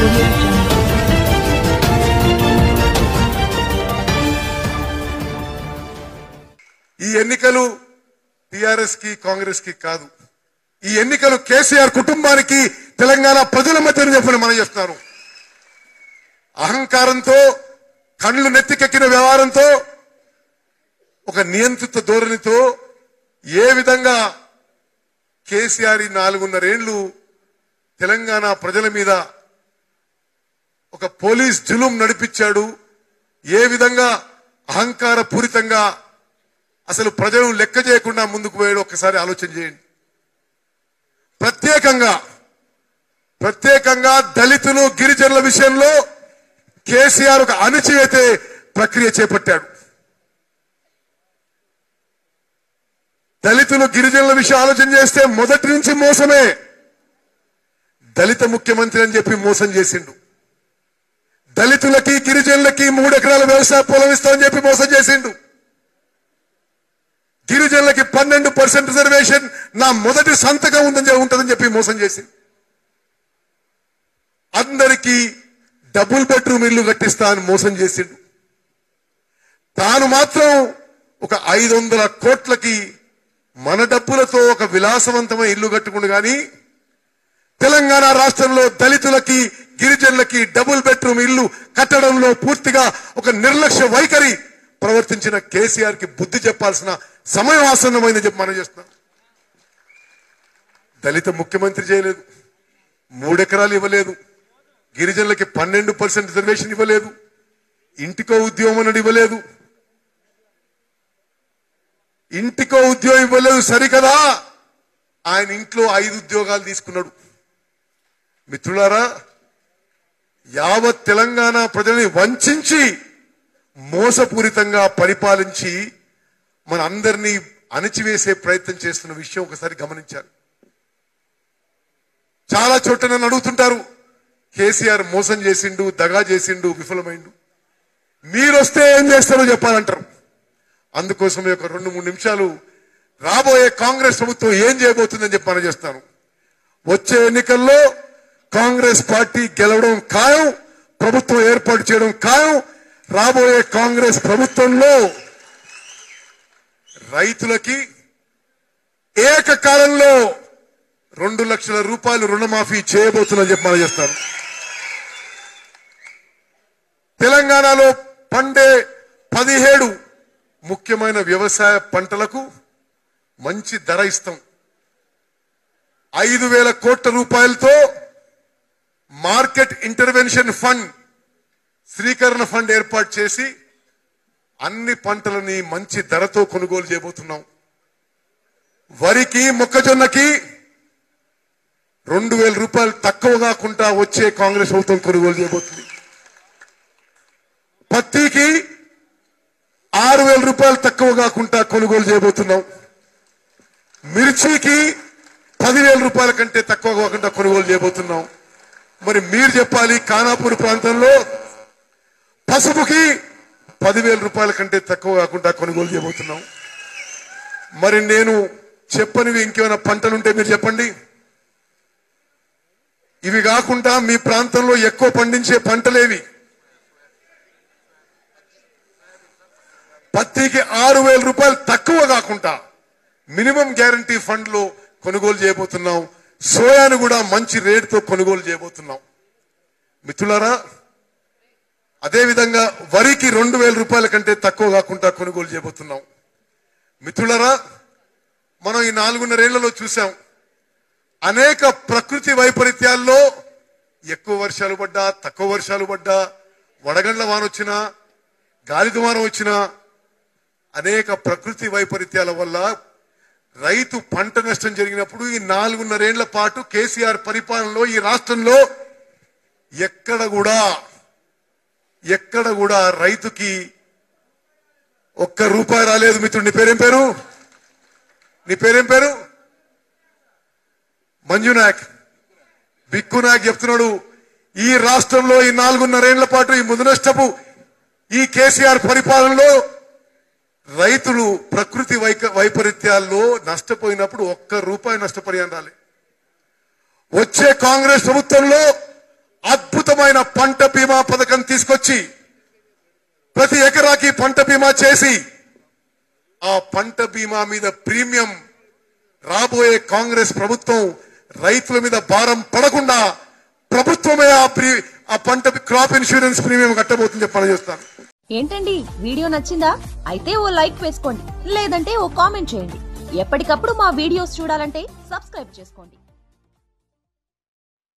audio jungle. ఈ ఎన్నికలు TRS కి కాంగ్రెస్ కి కాదు, ఈ ఎన్నికలు కేసీఆర్ కుటుంబానికి తెలంగాణ ప్రజల మధ్య చెప్పని మనం చేస్తున్నారు. అహంకారంతో కళ్ళు నెత్తికెక్కిన వ్యవహారంతో ఒక నియంత్రిత ధోరణితో ఏ విధంగా కేసీఆర్ 4.5 ఏళ్లు తెలంగాణ ప్రజల మీద ఒక పోలీస్ జులుం నడిపించాడు, ఏ విధంగా అహంకార పూరితంగా అసలు ప్రజలను లెక్క చేయకుండా ముందుకు పోయాడు ఒక్కసారి ఆలోచన చేయండి. ప్రత్యేకంగా దళితులు గిరిజనుల విషయంలో కేసీఆర్ ఒక అణచివేతే ప్రక్రియ చేపట్టాడు. దళితులు గిరిజనుల విషయం ఆలోచన చేస్తే మొదటి నుంచి మోసమే. దళిత ముఖ్యమంత్రి అని చెప్పి మోసం చేసిండు. దళితులకి గిరిజనులకి 3 ఎకరాల వ్యవసాయ పొలం ఇస్తామని చెప్పి మోసం చేసిండు. గిరిజనులకి 12% రిజర్వేషన్ నా మొదటి సంతకం ఉంటుందని చెప్పి మోసం చేసింది. అందరికీ డబుల్ బెడ్రూమ్ ఇల్లు కట్టిస్తా అని మోసం చేసిండు. తాను మాత్రం ఒక 500 కోట్లకి మన డబ్బులతో ఒక విలాసవంతమైన ఇల్లు కట్టుకుండు. కానీ తెలంగాణ రాష్ట్రంలో దళితులకి గిరిజనులకి డబుల్ బెడ్రూమ్ ఇల్లు కట్టడంలో పూర్తిగా ఒక నిర్లక్ష్య వైఖరి ప్రవర్తించిన కేసీఆర్ కి బుద్ధి చెప్పాల్సిన సమయం ఆసన్నమైందని చెప్పి మనం చేస్తున్నాం. దళిత ముఖ్యమంత్రి చేయలేదు, 3 ఎకరాలు ఇవ్వలేదు, గిరిజనులకి 12% రిజర్వేషన్ ఇవ్వలేదు, ఇంటికో ఉద్యోగం అన్నది ఇవ్వలేదు. ఇంటికో ఉద్యోగం ఇవ్వలేదు సరికదా, ఆయన ఇంట్లో 5 ఉద్యోగాలు తీసుకున్నాడు. మిత్రులారా, యావత్ తెలంగాణ ప్రజల్ని వంచి మోసపూరితంగా పరిపాలించి మన అందరినీ అణచివేసే ప్రయత్నం చేస్తున్న విషయం ఒకసారి గమనించాలి. చాలా చోట్ల నన్ను అడుగుతుంటారు, కేసీఆర్ మోసం చేసిండు, దగా చేసిండు, విఫలమైండు, మీరొస్తే ఏం చేస్తారో చెప్పాలంటారు. అందుకోసం ఒక 2-3 నిమిషాలు రాబోయే కాంగ్రెస్ ప్రభుత్వం ఏం చేయబోతుందని చెప్పి మనం చేస్తాను. వచ్చే ఎన్నికల్లో కాంగ్రెస్ పార్టీ గెలవడం ఖాయం, ప్రభుత్వం ఏర్పాటు చేయడం ఖాయం. రాబోయే కాంగ్రెస్ ప్రభుత్వంలో రైతులకి ఏకకాలంలో 2 లక్షల రూపాయలు రుణమాఫీ చేయబోతుందని చెప్పి మనం చేస్తాను. తెలంగాణలో పండే 17 ముఖ్యమైన వ్యవసాయ పంటలకు మంచి ధర ఇస్తాం. 5,000 కోట్ల రూపాయలతో మార్కెట్ ఇంటర్వెన్షన్ ఫండ్, శ్రీకరణ ఫండ్ ఏర్పాటు చేసి అన్ని పంటలని మంచి ధరతో కొనుగోలు చేయబోతున్నాం. వరికి మొక్కజొన్నకి 2,000 రూపాయలు తక్కువ కాకుండా వచ్చే కాంగ్రెస్ ప్రభుత్వం కొనుగోలు చేయబోతుంది. పత్తికి 6,000 రూపాయలు తక్కువ కాకుండా కొనుగోలు చేయబోతున్నాం. మిర్చికి 10,000 రూపాయల కంటే తక్కువ కాకుండా కొనుగోలు చేయబోతున్నాం. మరి మీరు చెప్పాలి, ఖానాపూర్ ప్రాంతంలో పసుపుకి 10,000 రూపాయల కంటే తక్కువ కాకుండా కొనుగోలు చేయబోతున్నాం. మరి నేను చెప్పనివి ఇంకేమైనా పంటలుంటే మీరు చెప్పండి. ఇవి కాకుండా మీ ప్రాంతంలో ఎక్కువ పండించే పంటలేవి? పత్తికి 6,000 రూపాయలు తక్కువ కాకుండా మినిమం గ్యారంటీ ఫండ్ లో కొనుగోలు చేయబోతున్నాం. సోయాను కూడా మంచి రేటుతో కొనుగోలు చేయబోతున్నాం. మిత్రులారా, అదేవిధంగా వరికి 2,000 రూపాయల కంటే తక్కువ కాకుండా కొనుగోలు చేయబోతున్నాం. మిత్రులారా, మనం ఈ 4.5 ఏళ్లలో చూసాం, అనేక ప్రకృతి వైపరీత్యాల్లో ఎక్కువ వర్షాలు పడ్డా, తక్కువ వర్షాలు పడ్డా, వడగండ్ల వాన వచ్చినా, గాలి దుమారం వచ్చినా, అనేక ప్రకృతి వైపరీత్యాల వల్ల రైతు పంట నష్టం జరిగినప్పుడు ఈ 4.5 ఏళ్ల పాటు కేసీఆర్ పరిపాలనలో ఈ రాష్ట్రంలో ఎక్కడ కూడా రైతుకి ₹1 రాలేదు. మిత్రుడు, నీ పేరేం పేరు? మంజు నాయక్, బిక్కు నాయక్ చెప్తున్నాడు, ఈ రాష్ట్రంలో ఈ 4.5 ఏళ్ల పాటు ఈ ముదనష్టపు ఈ కేసీఆర్ పరిపాలనలో రైతులు ప్రకృతి వైపరీత్యాల్లో నష్టపోయినప్పుడు ₹1 నష్టపరిహారం రాలేదు. వచ్చే కాంగ్రెస్ ప్రభుత్వంలో అద్భుతమైన పంట బీమా పథకం తీసుకొచ్చి ప్రతి ఎకరాకి పంట బీమా చేసి ఆ పంట బీమా మీద ప్రీమియం రాబోయే కాంగ్రెస్ ప్రభుత్వం రైతుల మీద భారం పడకుండా ప్రభుత్వమే ఆ పంట క్రాప్ ఇన్సూరెన్స్ ప్రీమియం కట్టబోతుంది చెప్పని చేస్తాను. ఏంటండి వీడియో నచ్చిందా? అయితే ఓ లైక్ వేసుకోండి, లేదంటే ఓ కామెంట్ చేయండి. ఎప్పటికప్పుడు మా వీడియోస్ చూడాలంటే సబ్స్క్రైబ్ చేసుకోండి.